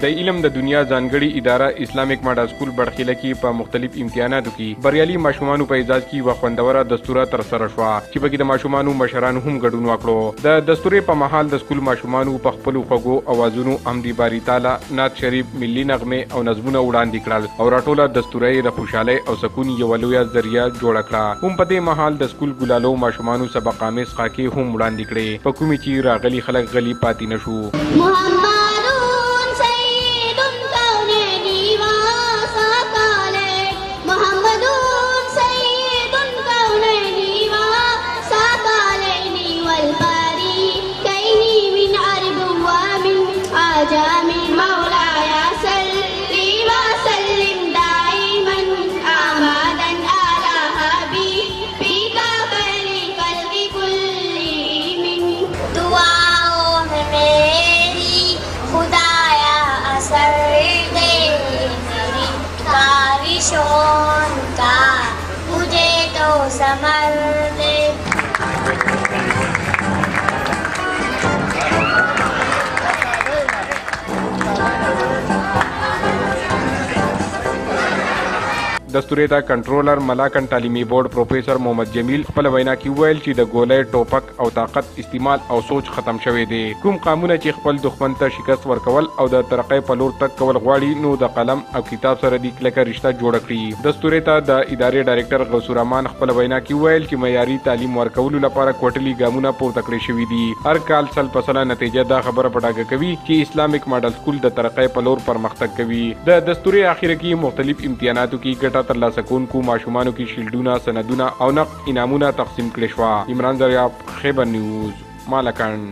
د علم د دنیا ځانګړي اداره اسلامیک ماډل سکول بړخیله کې په مختلف امتحاناتو کې بریالي ماشومانو په اعزاز کې یوه خوندوره دستوره ترسره شوه چې پکې د ماشومانو مشرانو هم ګډون وکړو. د دستورې په مهال د سکول ماشومانو په خپلو خوږو اوازونو حمد باري تعالی، نعت شریف، ملي نغمې او نظمونه وړاندې کړل او راټوله دستوره یې د خوشحالۍ او سکون یوه لویه ذریعه جوړه کړه. هم په دې مهال د سکول ګلالو ماشومانو سبق آمیز خاکې هم وړاندې کړې، په کومې چې راغلي خلک غلي پاتې نه شو. دستورې ته کنټرولر ملاکن تعلیمي بورډ پروفیسر محمد جمیل خپل وینا کې ویل چې د ګولۍ، ټوپک او طاقت استعمال او سوچ ختم شوی دی. کوم قامونه چې خپل دښمن ته شکست ورکول او د ترقۍ په لور تګ کول غواړي نو د قلم او کتاب سره د کلکه رشته جوړه کړي. دستورې ته د ادارې ډایرکټر غوث الرحمن خپل وینا کې ویل چې معیاري تعلیم ورکولو لپاره کوټلي ګامونه پورته کړی شوي دي. هر کال 100% نتیجه دا خبره په ډاګه کوي چې اسلامیک ماډل سکول د ترقۍ په لور پرمختګ کوي. د دستورې اخیره کې مختلف امتحاناتو کې ګټه ترلاسه کوونکو ماشومانو کې شیلډونه، سندونه او نقد انعامونه تقسیم کړي شوه. عمران دریاب، خیبر نیوز، مالکن.